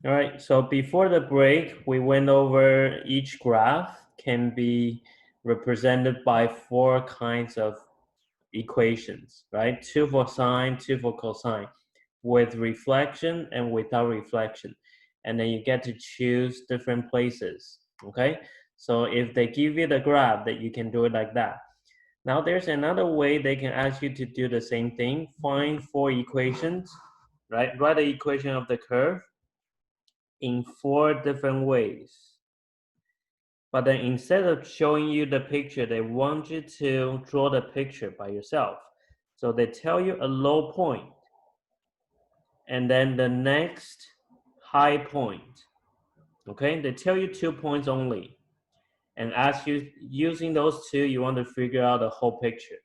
All right, so before the break, we went over each graph can be represented by four kinds of equations, right? Two for sine, two for cosine, with reflection and without reflection. And then you get to choose different places, okay? So if they give you the graph, that you can do it like that. Now there's another way they can ask you to do the same thing. Find four equations, right? Write the equation of the curve in four different ways. But then instead of showing you the picture, they want you to draw the picture by yourself. So they tell you a low point and then the next high point. Okay, they tell you 2 points only and ask you using those two, you want to figure out the whole picture,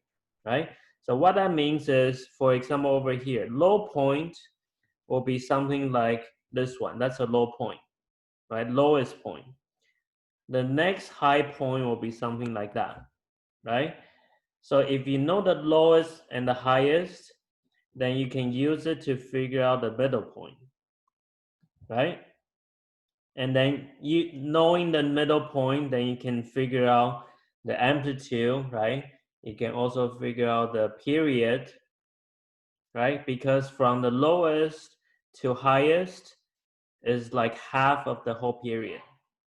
right? So what that means is, for example, over here, low point will be something like this one. That's a low point, right? Lowest point. The next high point will be something like that, right? So if you know the lowest and the highest, then you can use it to figure out the middle point, right? And then you knowing the middle point, then you can figure out the amplitude, right? You can also figure out the period, right? Because from the lowest to highest is like half of the whole period,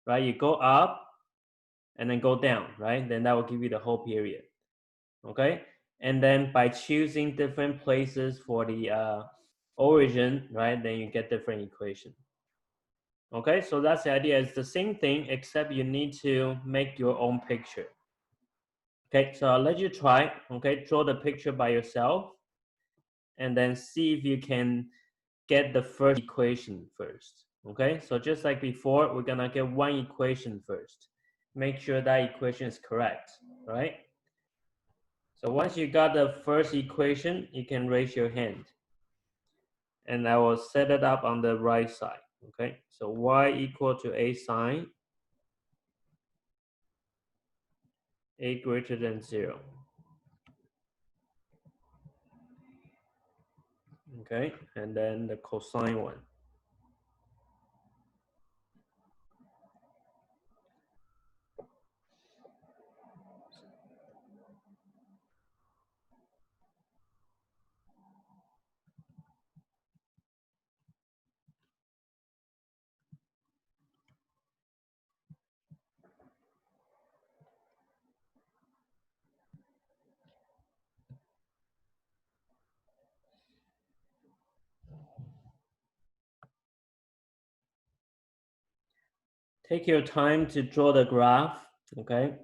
right? You go up and then go down, right? Then that will give you the whole period, okay? And then by choosing different places for the origin, right? Then you get different equation. Okay, so that's the idea. It's the same thing, except you need to make your own picture. Okay, so I'll let you try. Okay, draw the picture by yourself and then see if you can get the first equation first. Okay, so just like before, we're gonna get one equation first. Make sure that equation is correct, right? So once you got the first equation, you can raise your hand. And I will set it up on the right side. Okay, so y equal to a sine a greater than 0. Okay, and then the cosine one. Take your time to draw the graph. Okay,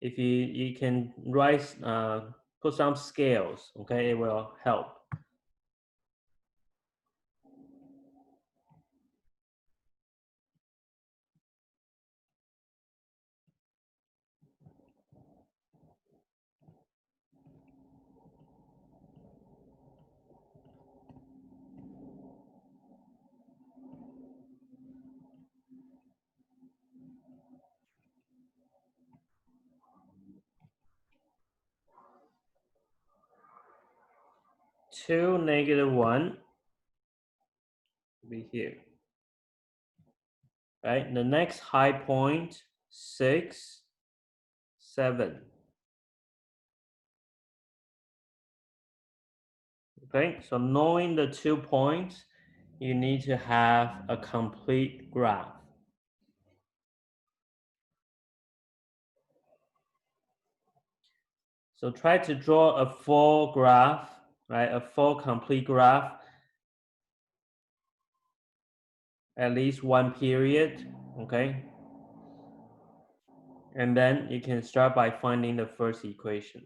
if you can write put some scales. Okay, it will help. Two negative one will be here. Right, the next high point 6, 7. Okay, so knowing the 2 points, you need to have a complete graph. So try to draw a full graph, right? A full complete graph, at least one period, okay? And then you can start by finding the first equation.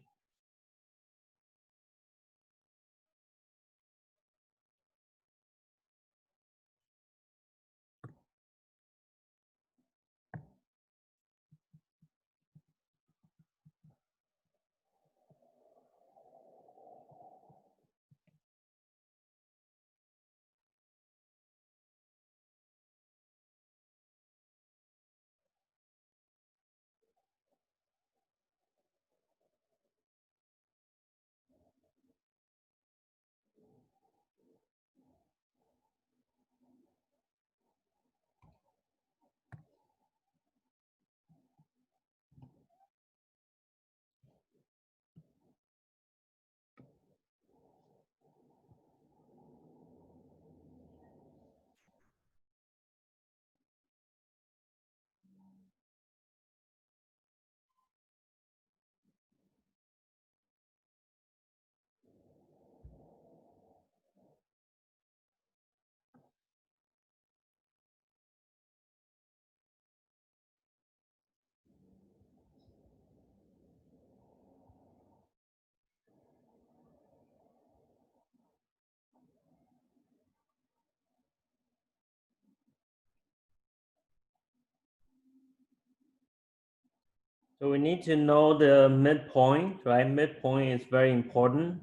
So we need to know the midpoint, right? Midpoint is very important,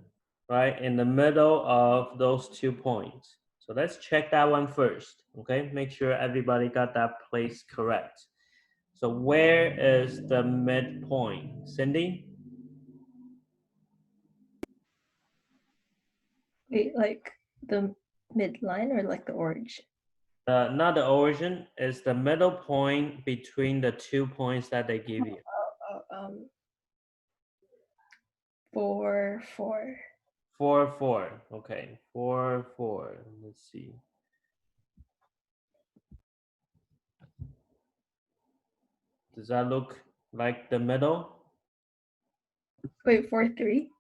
right? In the middle of those 2 points. So let's check that one first, okay? Make sure everybody got that place correct. So where is the midpoint? Cindy? Wait, like the midline or like the origin? Not the origin, is the middle point between the 2 points that they give you. 4, 4. 4, 4. Okay, 4, 4. Let's see. Does that look like the middle? Wait, 4, 3?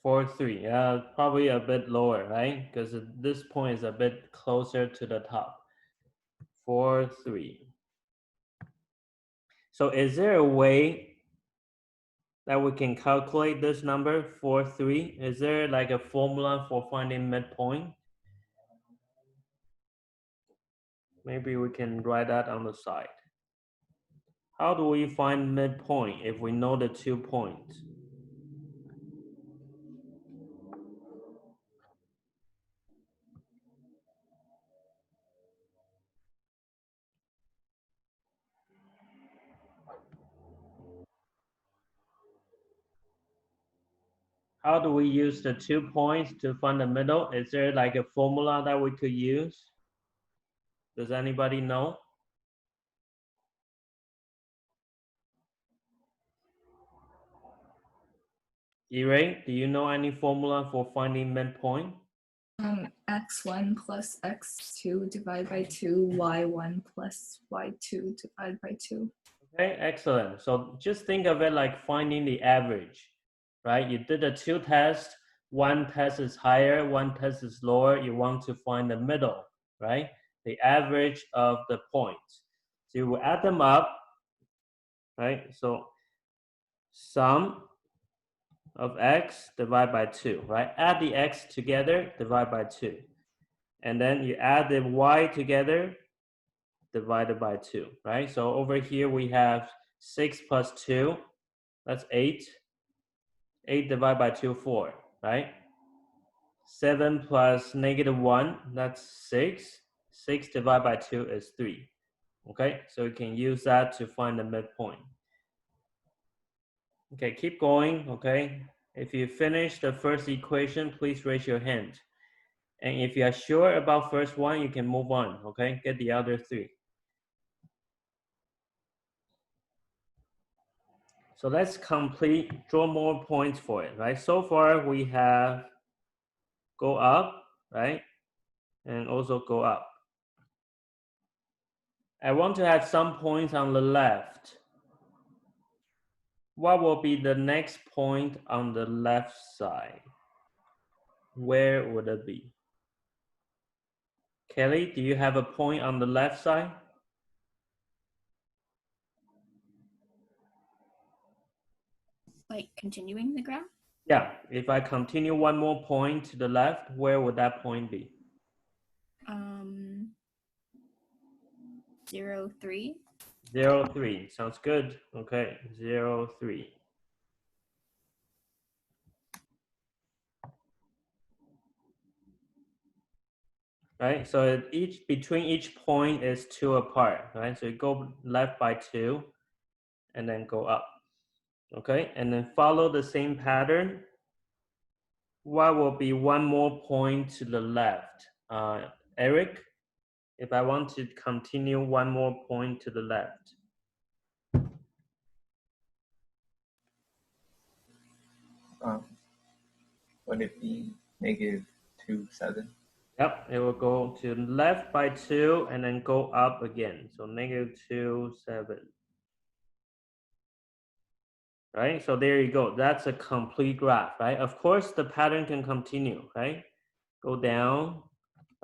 4, 3. Yeah, probably a bit lower, right? Because this point is a bit closer to the top. 4, 3. So is there a way that we can calculate this number, 4, 3? Is there like a formula for finding midpoint? Maybe we can write that on the side. How do we find midpoint if we know the 2 points? How do we use the 2 points to find the middle? Is there like a formula that we could use? Does anybody know? Ray, do you know any formula for finding midpoint? X1 plus X2 divided by 2, Y1 plus Y2 divided by 2. Okay, excellent. So just think of it like finding the average, right? You did the 2 tests, one test is higher, one test is lower. You want to find the middle, right? The average of the points. So you will add them up, right? So sum of x divided by 2, right? Add the x together, divide by 2. And then you add the y together, divided by 2, right? So over here we have 6 plus 2, that's 8. 8 divided by 2, 4, right? 7 plus negative 1, that's 6. 6 divided by 2 is 3. Okay, so you can use that to find the midpoint. Okay, keep going, okay? If you finish the first equation, please raise your hand. And if you are sure about first one, you can move on, okay? Get the other 3. So let's draw more points for it, right? So far we have go up, right? And also go up. I want to have some points on the left. What will be the next point on the left side? Where would it be? Kelly, do you have a point on the left side? Like continuing the graph? Yeah, if I continue one more point to the left, where would that point be? 0, 3. 0, 3. Sounds good. Okay, 0, 3. Right, so between each point is 2 apart, right? So you go left by 2 and then go up. Okay, and then follow the same pattern. What will be one more point to the left? Eric, if I want to continue one more point to the left. Would it be negative 2, 7? Yep, it will go to left by 2 and then go up again. So negative 2, 7. Right, so there you go. That's a complete graph, right? Of course, the pattern can continue, right? Go down,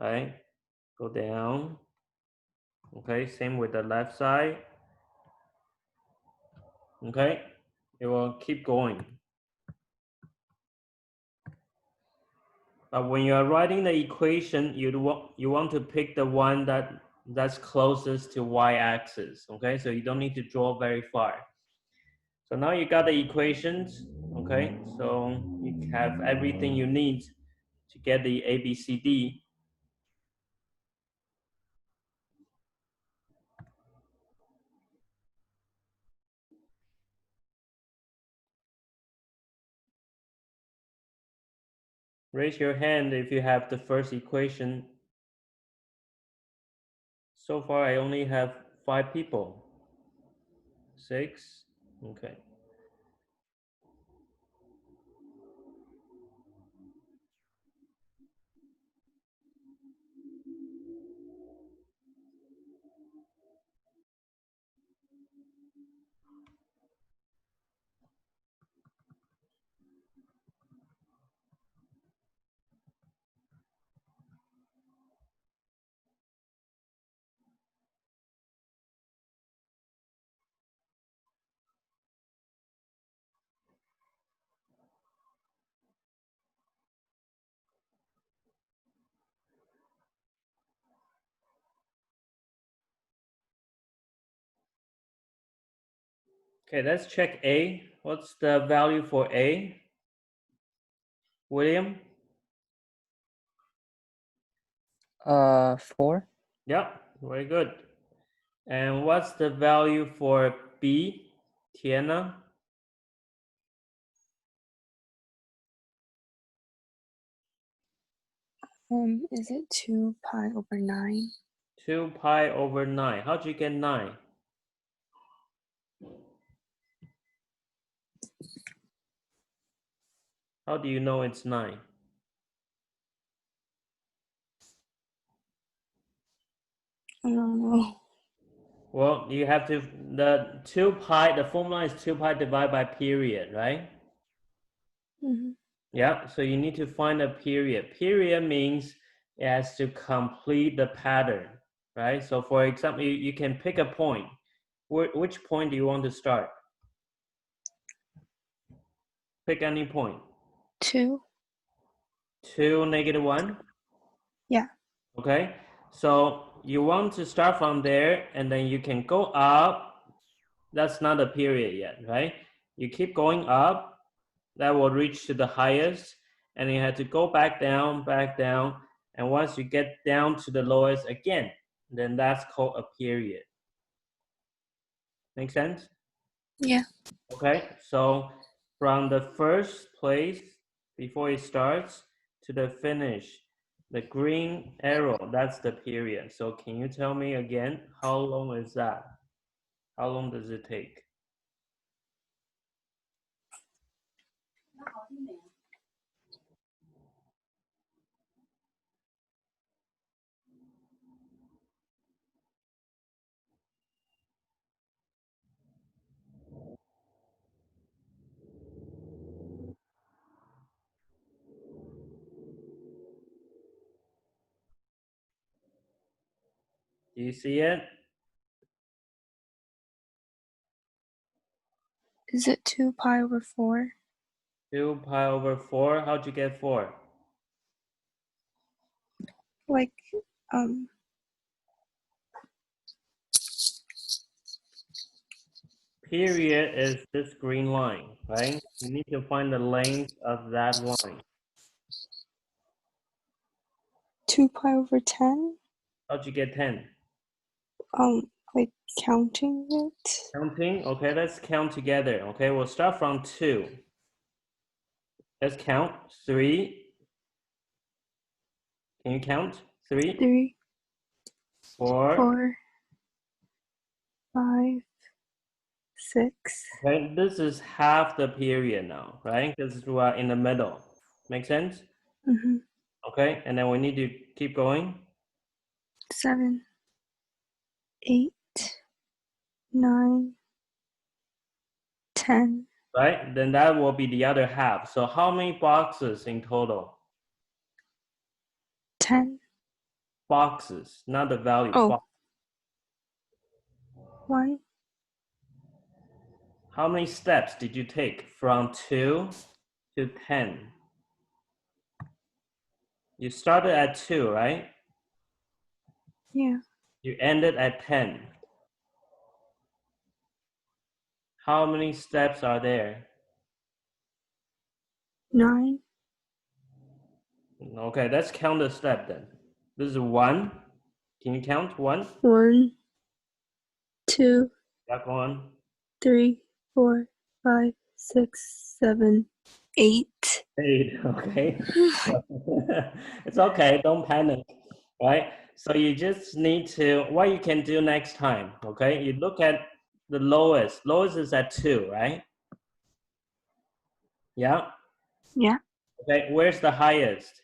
right? Go down. Okay, same with the left side. Okay, it will keep going. But when you are writing the equation, you want to pick the one that's closest to y-axis. Okay, so you don't need to draw very far. So now you got the equations, okay? So you have everything you need to get the ABCD. Raise your hand if you have the first equation. So far, I only have 5 people. 6, okay. Okay, let's check A. What's the value for A? William? 4. Yep, very good. And what's the value for B? Tiana? Is it 2 pi over 9? 2 pi over 9. How'd you get 9? How do you know it's 9? I don't know. Well, you have to, the 2 pi, the formula is 2 pi divided by period, right? Mm-hmm. Yeah, so you need to find a period. Period means it has to complete the pattern, right? So for example, you can pick a point. Which point do you want to start? Pick any point. 2? 2, -1? Yeah. Okay, so you want to start from there and then you can go up. That's not a period yet, right? You keep going up, that will reach to the highest, and you have to go back down, and once you get down to the lowest again, then that's called a period. Make sense? Yeah. Okay, so from the first place before it starts to the finish, the green arrow, that's the period. So can you tell me again, how long is that? How long does it take? Do you see it? Is it 2 pi over 4? 2 pi over 4. How'd you get 4? Like, Period is this green line, right? You need to find the length of that line. 2 pi over 10? How'd you get 10? Like counting it? Counting? Okay, let's count together. Okay, we'll start from 2. Let's count. 3. Can you count? 3, 3, 4. 4, 5, 6. Okay, this is half the period now, right? Because we are in the middle. Make sense? Mm-hmm. Okay, and then we need to keep going. 7, 8, 9, 10. Right? Then that will be the other half. So how many boxes in total? 10. Boxes, not the value. Oh. 1. How many steps did you take from 2 to 10? You started at 2, right? Yeah. You ended at 10. How many steps are there? 9. Okay, let's count the step then. This is 1. Can you count 1? 1, 2, Yeah, go on. 3, 4, 5, 6, 7, 8. 8, okay. It's okay, don't panic, right? So you just need to, what you can do next time, okay? You look at the lowest. Lowest is at 2, right? Yeah? Yeah. Okay, where's the highest?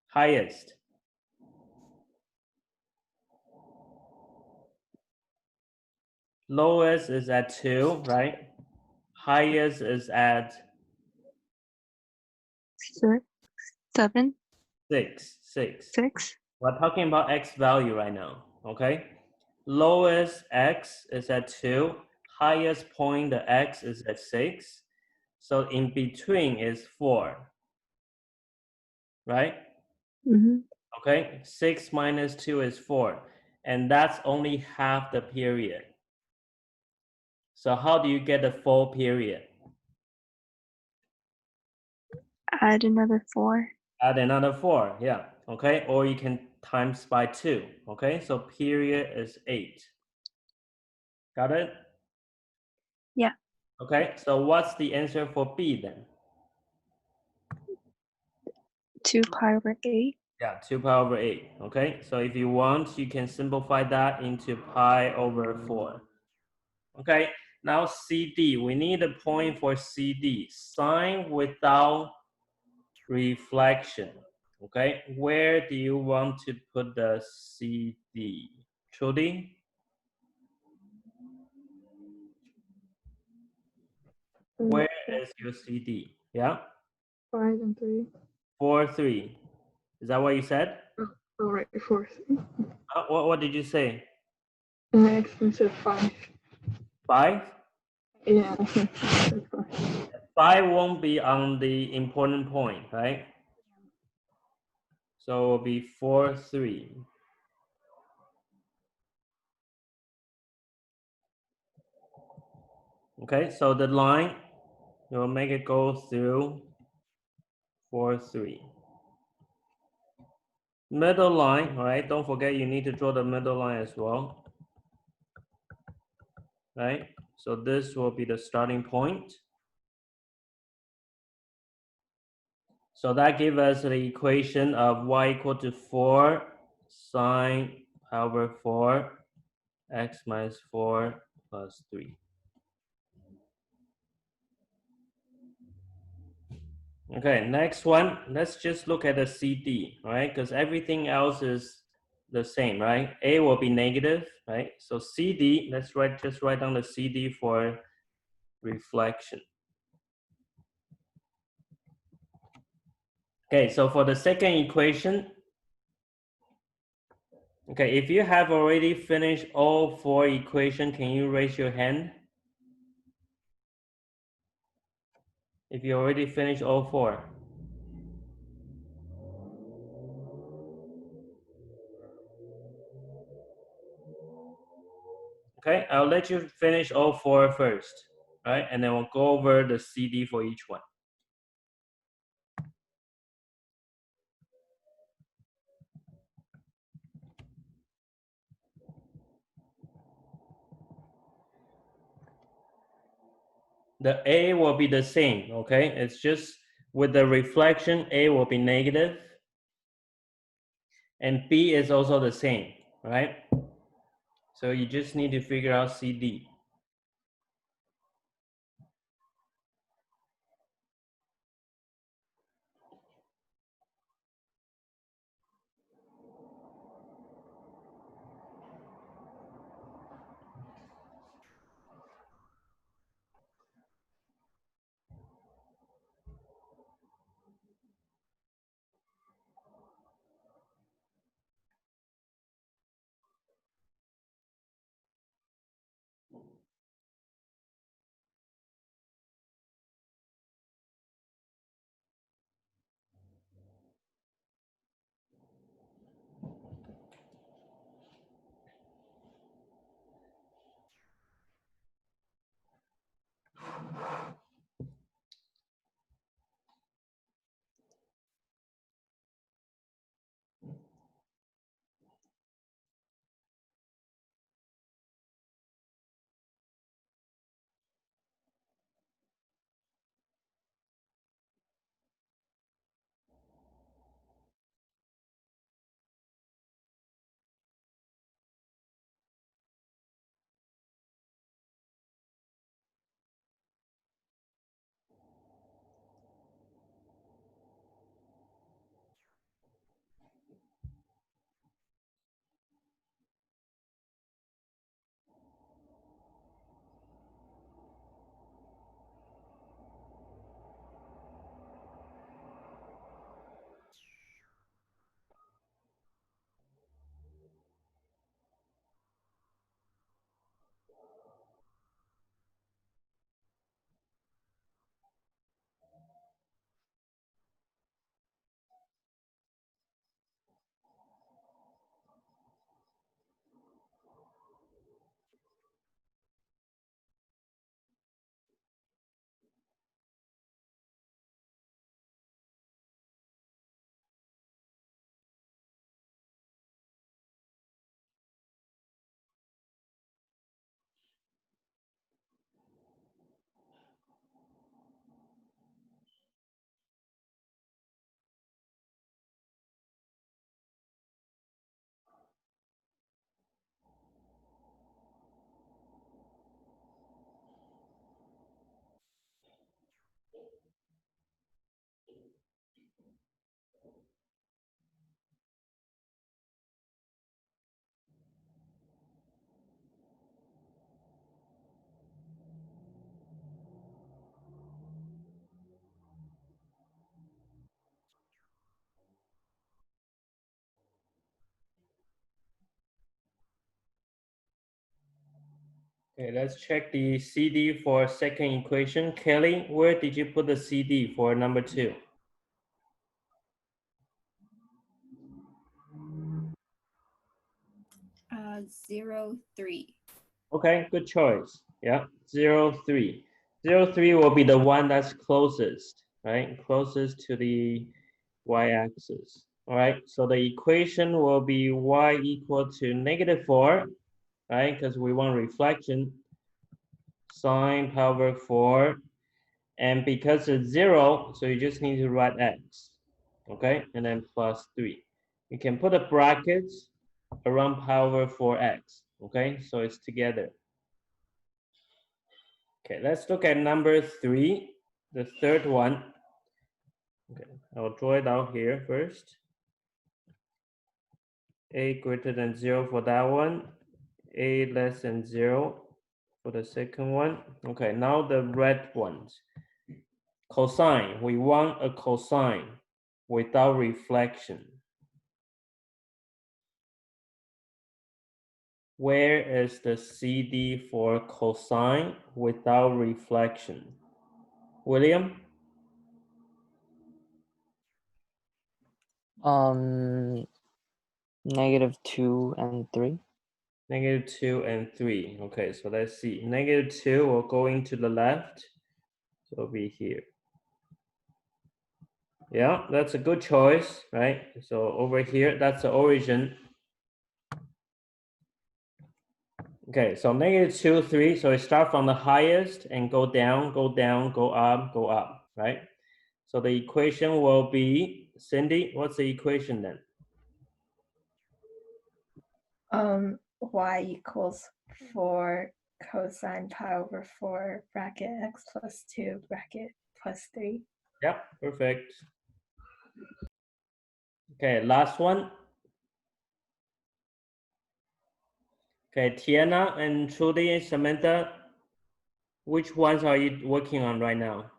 Highest. Lowest is at 2, right? Highest is at 7, 6. 6. We're talking about x value right now, okay? Lowest x is at 2. Highest point, the x is at 6. So in between is 4, right? Mm-hmm. Okay, 6 minus 2 is 4. And that's only half the period. So how do you get the full period? Add another 4. Add another 4, yeah, okay? Or you can times by 2, okay? So period is 8. Got it? Yeah. Okay, so what's the answer for B then? 2 pi over 8. Yeah, 2 pi over 8, okay? So if you want, you can simplify that into pi over 4. Okay, now CD, we need a point for CD, sign without reflection, okay? Where do you want to put the CD? Trudy? Where is your CD? Yeah? 5 and 3. 4, 3. Is that what you said? Oh, right, 4, 3. What did you say? And I actually said 5. 5? Yeah, I think I said 5. 5 won't be on the important point, right? So it will be 4, 3. Okay, so the line, you will make it go through 4, 3. Middle line, all right? Don't forget you need to draw the middle line as well, right? So this will be the starting point. So that gives us the equation of y equal to 4 sine pi over 4 x minus 4 plus 3. Okay, next one, let's just look at the CD, right? Because everything else is the same, right? A will be negative, right? So CD, let's just write down the CD for reflection. Okay, so for the second equation, okay, if you have already finished all 4 equations, can you raise your hand? If you already finished all 4. Okay, I'll let you finish all 4 first, right? And then we'll go over the CD for each one. The A will be the same, okay? It's just with the reflection, A will be negative, and B is also the same, right? So you just need to figure out CD. Okay, let's check the CD for second equation. Kelly, where did you put the CD for number 2? Uh, 0, 3. Okay, good choice. Yeah, 0, 3. 0, 3 will be the one that's closest, right? Closest to the y-axis. All right, so the equation will be y equal to -4, right? Because we want reflection, sine power 4. And because it's 0, so you just need to write x, okay? And then plus 3. You can put a bracket around power 4x, okay? So it's together. Okay, let's look at number 3, the third one. Okay, I'll draw it out here first. A greater than 0 for that one. A less than 0 for the second one. Okay, now the red ones. Cosine, we want a cosine without reflection. Where is the CD for cosine without reflection? William? -2 and 3. -2 and 3. Okay, so let's see. -2 will go into the left. So it'll be here. Yeah, that's a good choice, right? So over here, that's the origin. Okay, so -2, 3. So it starts from the highest and go down, go down, go up, right? So the equation will be, Cindy, what's the equation then? Y equals 4 cosine pi over 4 bracket x plus 2 bracket plus 3. Yep, perfect. Okay, last one. Okay, Tiana and Trudy, Samantha, which ones are you working on right now?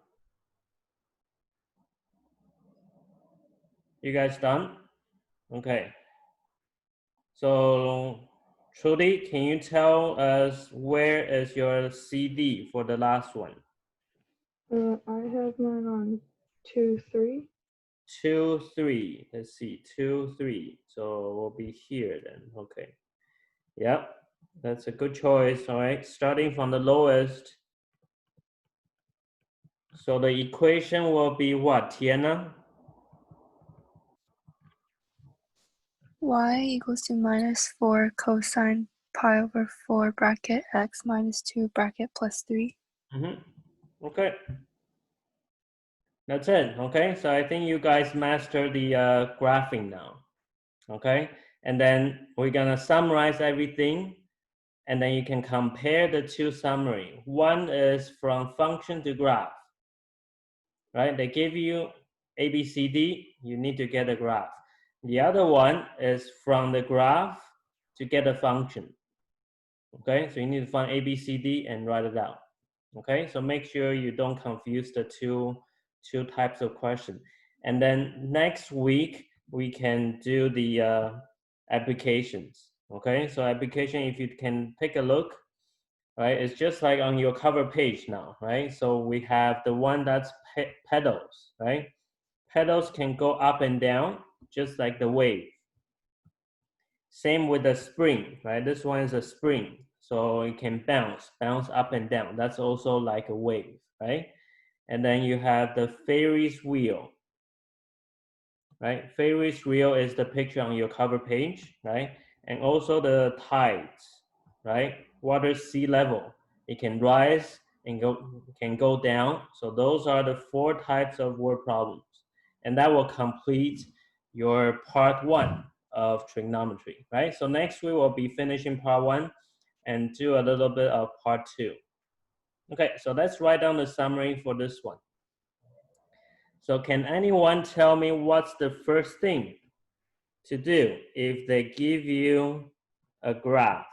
You guys done? Okay. So, Trudy, can you tell us where is your CD for the last one? I have mine on 2, 3. 2, 3. Let's see, 2, 3. So we'll be here then. Okay. Yep, that's a good choice. All right, starting from the lowest. So the equation will be what, Tiana? Y equals to -4 cosine pi over 4 bracket x minus 2 bracket plus 3. Okay. That's it. Okay, so I think you guys mastered the graphing now. Okay, and then we're gonna summarize everything, and then you can compare the two summary. One is from function to graph, right? They give you A, B, C, D, you need to get a graph. The other one is from the graph to get a function. Okay, so you need to find A, B, C, D and write it out. Okay, so make sure you don't confuse the two types of question. And then next week we can do the applications. Okay, so application, if you can take a look, right, it's just like on your cover page now, right? So we have the one that's pedals, right? Pedals can go up and down just like the wave. Same with the spring, right? This one is a spring, so it can bounce up and down. That's also like a wave, right? And then you have the Ferris wheel, right? Ferris wheel is the picture on your cover page, right? And also the tides, right? Water sea level, it can rise and can go down. So those are the 4 types of word problems, and that will complete your part 1 of trigonometry, right? So next we will be finishing part 1 and do a little bit of part 2. Okay, so let's write down the summary for this one. So can anyone tell me what's the first thing to do if they give you a graph?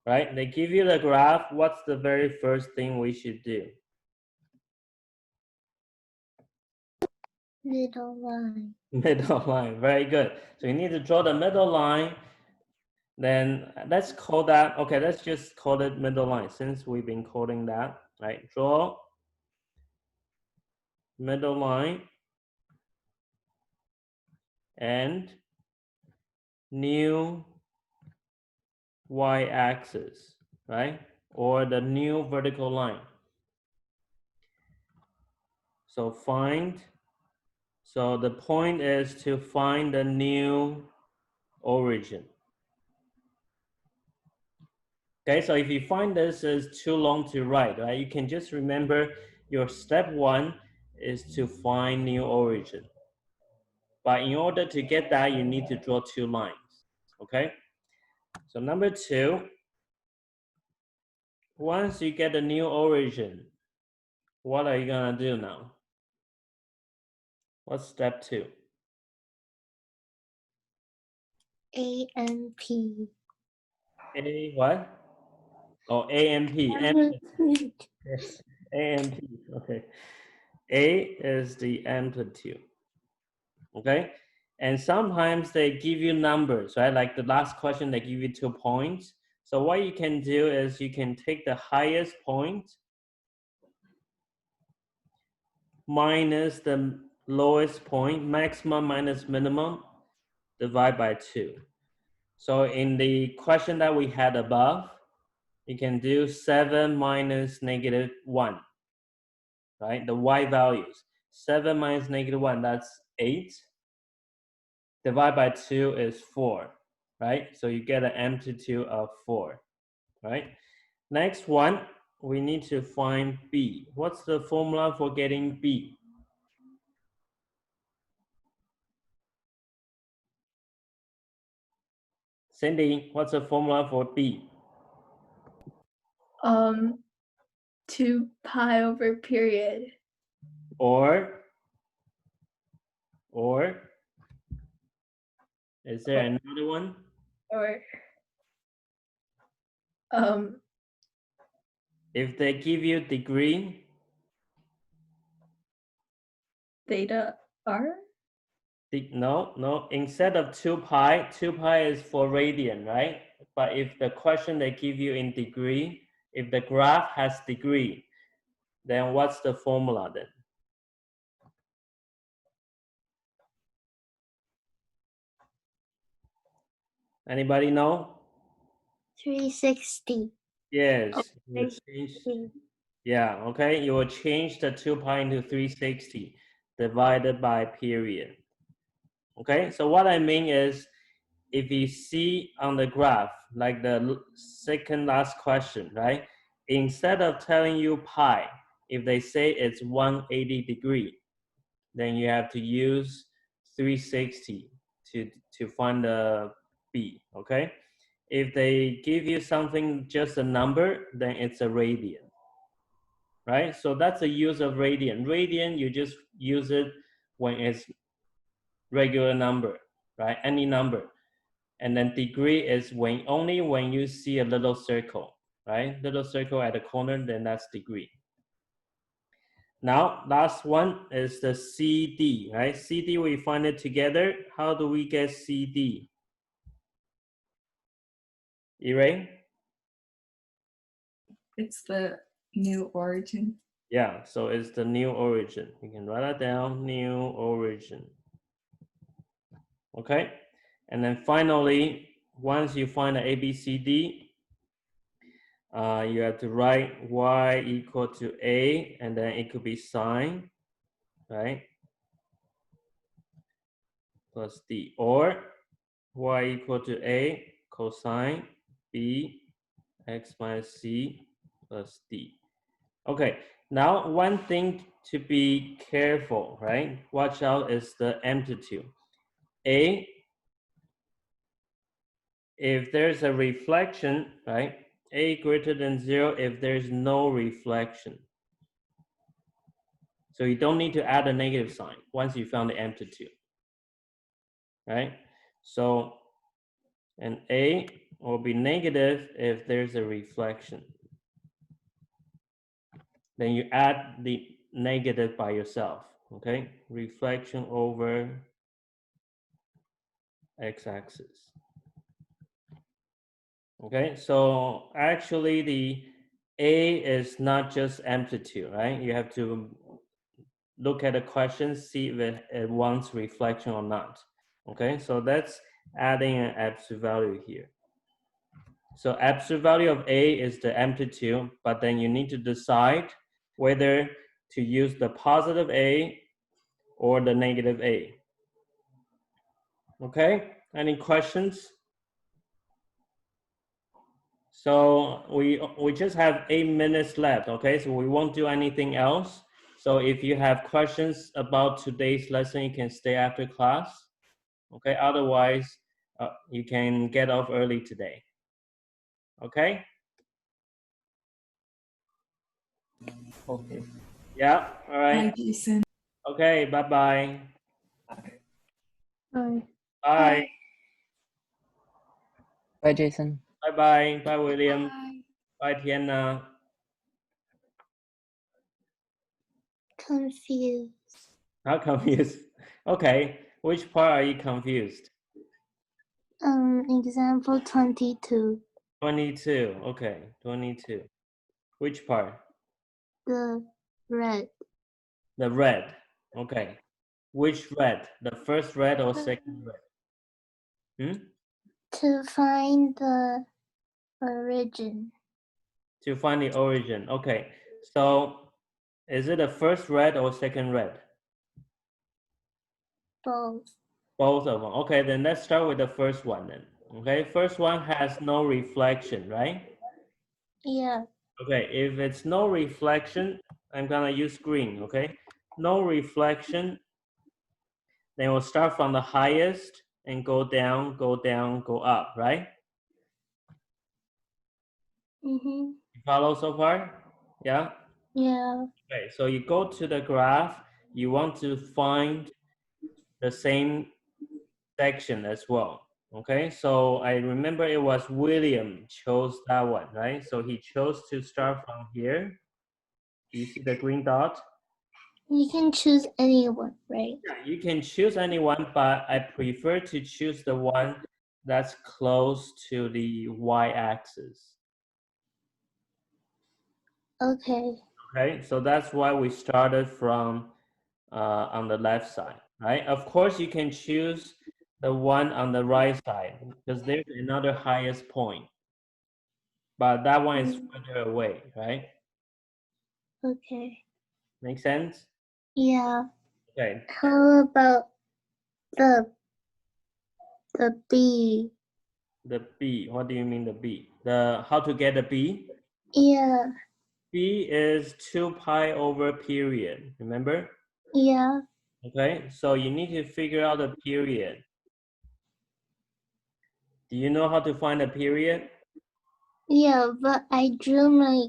Right? They give you the graph, what's the very first thing we should do? Middle line. Middle line, very good. So you need to draw the middle line Then let's call that, okay, let's just call it middle line since we've been calling that, right? Draw middle line and new y-axis, right? Or the new vertical line. So so the point is to find the new origin. Okay, so if you find this is too long to write, right, you can just remember your step 1 is to find new origin. But in order to get that, you need to draw 2 lines, okay? So number 2, once you get a new origin, what are you gonna do now? What's step 2? A and P. A what? Oh, A and P. Amplitude. Yes, A and P. Okay. A is the amplitude. Okay. And sometimes they give you numbers, right? Like the last question, they give you 2 points. So what you can do is you can take the highest point minus the lowest point, maximum minus minimum, divide by 2. So in the question that we had above, you can do 7 minus -1, right? The y values. 7 minus -1, that's 8. Divide by 2 is 4, right? So you get an amplitude of 4, right? Next one, we need to find B. What's the formula for getting B? Cindy, what's the formula for B? 2 pi over period. Or is there another one? Or If they give you degree, theta r. no, instead of 2 pi is for radian, right? But if the question they give you in degree, if the graph has degree, then what's the formula then? Anybody know? 360. Yes. You will 360. change, yeah, okay. You will change the 2 pi into 360 divided by period. Okay, so what I mean is, if you see on the graph, like the second last question, right? Instead of telling you pi, if they say it's 180 degree, then you have to use 360 to find the B, okay? If they give you something, just a number, then it's a radian, right? So that's the use of radian. Radian, you just use it when it's regular number, right? Any number. And then degree is only when you see a little circle, right? Little circle at the corner, then that's degree. Now, last one is the CD, right? CD, we find it together. How do we get CD? Ray? It's the new origin. Yeah, so it's the new origin. You can write that down, new origin. Okay, and then finally, once you find the ABCD, you have to write y equal to a, and then it could be sine, right? Plus d, or y equal to a cosine b x minus c plus d. Okay, now one thing to be careful, right? Watch out is the amplitude. A, if there's a reflection, right? A greater than 0 if there's no reflection. So you don't need to add a negative sign once you found the amplitude, right? So an A will be negative if there's a reflection. Then you add the negative by yourself, okay? Reflection over x-axis. Okay, so actually the A is not just amplitude, right? You have to look at the question, see if it wants reflection or not. Okay, so that's adding an absolute value here. So absolute value of A is the amplitude, but then you need to decide whether to use the positive A or the negative A. Okay, any questions? So we just have 8 minutes left, okay? So we won't do anything else. So if you have questions about today's lesson, you can stay after class, okay? Otherwise, you can get off early today, okay? Okay. Yeah, all right. Hi, Jason. Okay, bye-bye. Bye. Bye. Bye, Jason. Bye-bye. Bye, William. Bye. Bye, Tiana. Confused. How confused? Okay, which part are you confused? Example 22. 22, okay, 22. Which part? The red. The red, okay. Which red? The first red or second red? To find the origin. To find the origin, okay. So, is it the first red or second red? Both. Both of them. Okay, then let's start with the first one then. Okay, first one has no reflection, right? Yeah. Okay, if it's no reflection, I'm gonna use green, okay? No reflection, then we'll start from the highest and go down, go down, go up, right? Mm-hmm. You follow so far? Yeah? Yeah. Okay, so you go to the graph, you want to find the same section as well. Okay, so I remember it was William chose that one, right? So he chose to start from here. Do you see the green dot? You can choose anyone, right? Yeah, you can choose anyone, but I prefer to choose the one that's close to the y-axis. Okay. Okay, so that's why we started from on the left side, right? Of course, you can choose the one on the right side because there's another highest point, but that one is further away, right? Okay. Make sense? Yeah. Okay. How about the B? The B. What do you mean the B? The how to get the B? Yeah. B is 2 pi over period. Remember? Yeah. Okay. So you need to figure out the period. Do you know how to find the period? Yeah, but I drew my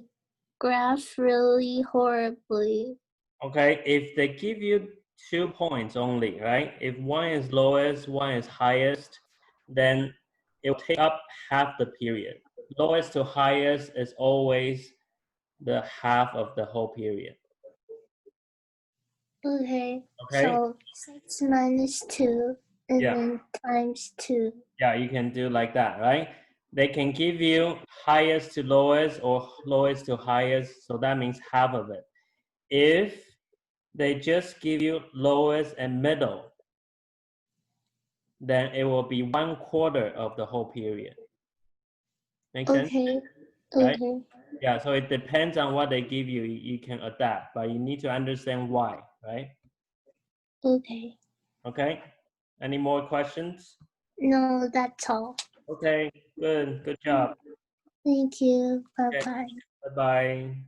graph really horribly. Okay, if they give you 2 points only, right? If one is lowest, one is highest, then it will take up half the period. Lowest to highest is always the half of the whole period. Okay. Okay? So 6 minus 2 and Yeah. then times 2. Yeah, you can do like that, right? They can give you highest to lowest or lowest to highest, so that means half of it. If they just give you lowest and middle, then it will be 1/4 of the whole period. Make sense? Okay. Right? Okay. Yeah, so it depends on what they give you, you can adapt, but you need to understand why, right? Okay. Okay? Any more questions? No, that's all. Okay, good job. Thank you. Okay, Bye-bye. bye-bye.